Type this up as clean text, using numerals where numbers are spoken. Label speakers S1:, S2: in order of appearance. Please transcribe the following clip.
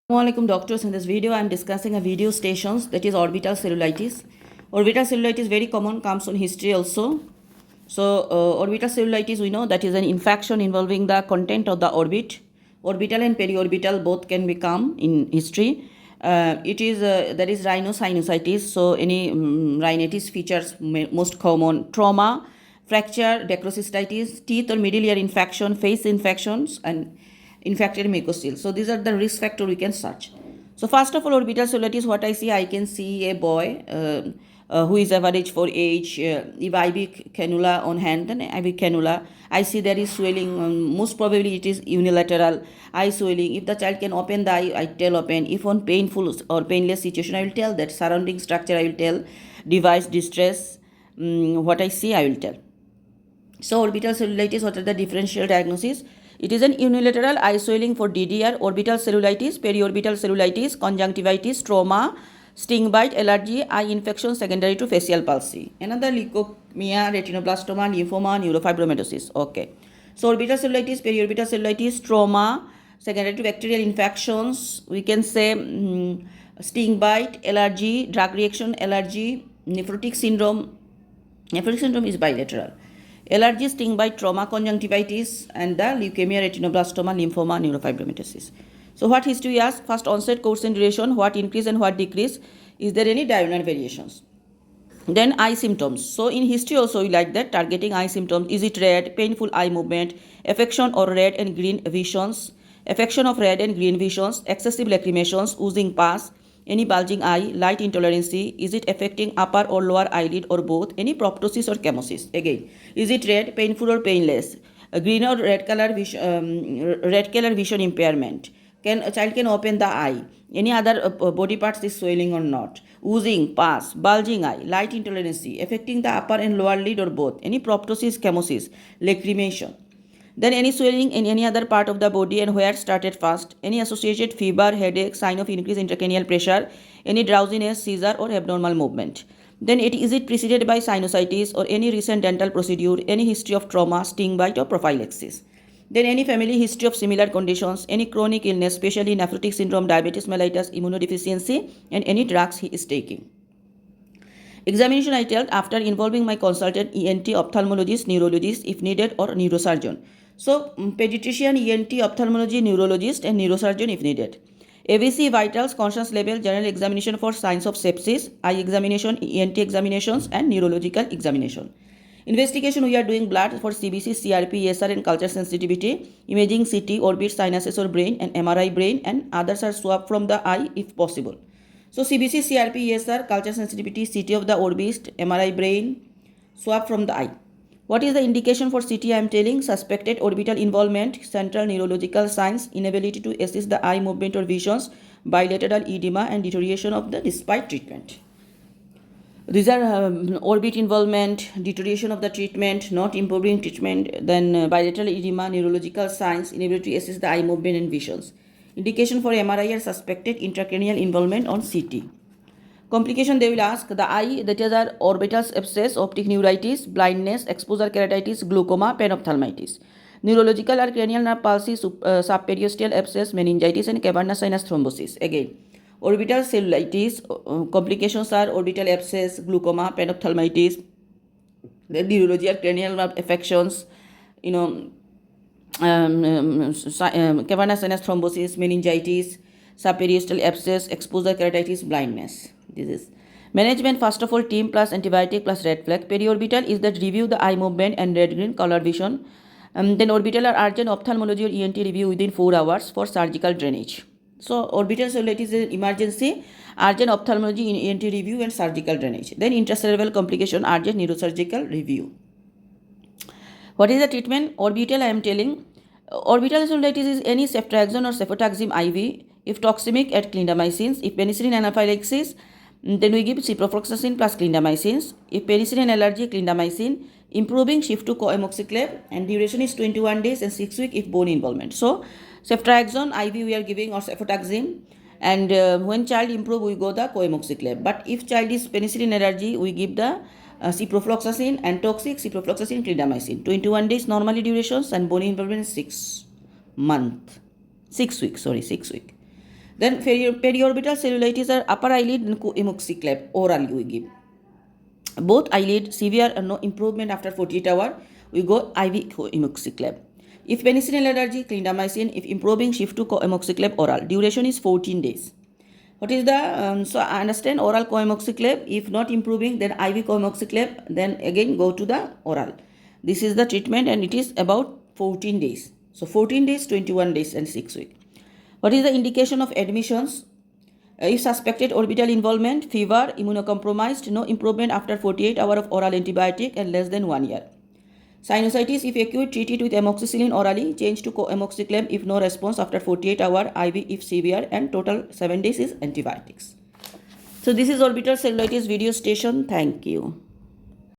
S1: Assalamualaikum doctors. In this video I am discussing a video stations, that is orbital cellulitis. Orbital cellulitis very common, comes on history also. So orbital cellulitis, we know that is an infection involving the content of the orbit. Orbital and periorbital both can become in history. It is there is rhinosinusitis. So any rhinitis features most common: trauma, fracture, necrocystitis, teeth or middle ear infection, face infections, and infected mucocele. So these are the risk factor we can search. So first of all, orbital cellulitis, what I see, I can see a boy who is average for age. If IV cannula on hand, then IV cannula, I see there is swelling. Most probably it is unilateral eye swelling. If the child can open the eye, I tell open. If on painful or painless situation, I will tell that. Surrounding structure, I will tell. Device distress, what I see, I will tell. So orbital cellulitis, what are the differential diagnoses? It is an unilateral eye swelling for DDR, orbital cellulitis, periorbital cellulitis, conjunctivitis, trauma, sting bite, allergy, eye infection secondary to facial palsy. Another leukemia, retinoblastoma, lymphoma, neurofibromatosis. Okay. So orbital cellulitis, periorbital cellulitis, trauma, secondary to bacterial infections, we can say sting bite, allergy, drug reaction, allergy, nephrotic syndrome. Nephrotic syndrome is bilateral. Allergy, sting bite, trauma, conjunctivitis, and the leukemia, retinoblastoma, lymphoma, neurofibromatosis. So what history we ask? First onset, course and duration, what increase and what decrease, is there any diurnal variations? Then eye symptoms. So in history also we like that, targeting eye symptoms. Is it red, painful eye movement, affection or red and green visions, affection of red and green visions, excessive lacrimations, oozing pus, any bulging eye, light intolerance, is it affecting upper or lower eyelid or both, any proptosis or chemosis? Again, is it red, painful or painless, green or red color vision impairment, a child can open the eye, any other body parts is swelling or not, oozing, pus, bulging eye, light intolerance, affecting the upper and lower lid or both, any proptosis, chemosis, lacrimation. Then any swelling in any other part of the body and where started first, any associated fever, headache, sign of increased intracranial pressure, any drowsiness, seizure or abnormal movement. Then is it preceded by sinusitis or any recent dental procedure, any history of trauma, sting bite or prophylaxis. Then any family history of similar conditions, any chronic illness, especially nephrotic syndrome, diabetes mellitus, immunodeficiency, and any drugs he is taking. Examination I tell after involving my consultant ENT, ophthalmologist, neurologist if needed, or neurosurgeon. So pediatrician, ENT, ophthalmology, neurologist and neurosurgeon if needed. ABC, vitals, conscience level, general examination for signs of sepsis, eye examination, ENT examinations and neurological examination. Investigation, we are doing blood for CBC, CRP, ESR and culture sensitivity, imaging CT, orbit, sinuses or brain and MRI brain, and others are swabbed from the eye if possible. So CBC, CRP, ESR, culture sensitivity, CT of the orbit, MRI brain, swab from the eye. What is the indication for CT? I am telling: suspected orbital involvement, central neurological signs, inability to assist the eye movement or visions, bilateral edema and deterioration of the despite treatment. These are orbit involvement, deterioration of the treatment, not improving treatment, then bilateral edema, neurological signs, inability to assist the eye movement and visions. Indication for MRI are suspected intracranial involvement on CT. Complication, they will ask the eye, that is our orbital abscess, optic neuritis, blindness, exposure keratitis, glaucoma, panophthalmitis. Neurological are cranial nerve palsy, subperiosteal abscess, meningitis and cavernous sinus thrombosis. Again, orbital cellulitis, complications are orbital abscess, glaucoma, panophthalmitis. The neurology are cranial nerve affections, cavernous sinus thrombosis, meningitis, subperiosteal abscess, exposure keratitis, blindness. This is management. First of all, team plus antibiotic plus red flag. Periorbital is that review the eye movement and red green color vision. Then orbital are urgent ophthalmology or ENT review within 4 hours for surgical drainage. So orbital cellulitis is an emergency, urgent ophthalmology in ENT review and surgical drainage. Then intracerebral complication, urgent neurosurgical review. What is the treatment? Orbital, I am telling. Orbital cellulitis is any ceftriaxone or cefotaxime IV. If toxemic, add clindamycins. If penicillin anaphylaxis, then we give ciprofloxacin plus clindamycins. If penicillin allergy, clindamycin. Improving, shift to coamoxiclav, and duration is 21 days and 6 weeks if bone involvement. So ceftriaxone IV we are giving, or cefotaxime, and when child improve we go the coamoxiclav. But if child is penicillin allergy, we give the ciprofloxacin, and toxic ciprofloxacin, clindamycin. 21 days normally durations and bone involvement is 6 weeks. Then periorbital cellulitis are upper eyelid and co-amoxiclav orally we give. Both eyelid severe and no improvement after 48 hours, we go IV co-amoxiclav. If penicillin allergy, clindamycin. If improving, shift to co-amoxiclav oral. Duration is 14 days. What is the, so I understand oral co-amoxiclav. If not improving, then IV co-amoxiclav, then again go to the oral. This is the treatment and it is about 14 days. So 14 days, 21 days and 6 weeks. What is the indication of admissions? If suspected orbital involvement, fever, immunocompromised, no improvement after 48 hours of oral antibiotic and less than 1 year. Sinusitis, if acute, treated with amoxicillin orally, change to co-amoxiclav if no response after 48 hours, IV if severe, and total 7 days is antibiotics. So this is orbital cellulitis video station. Thank you.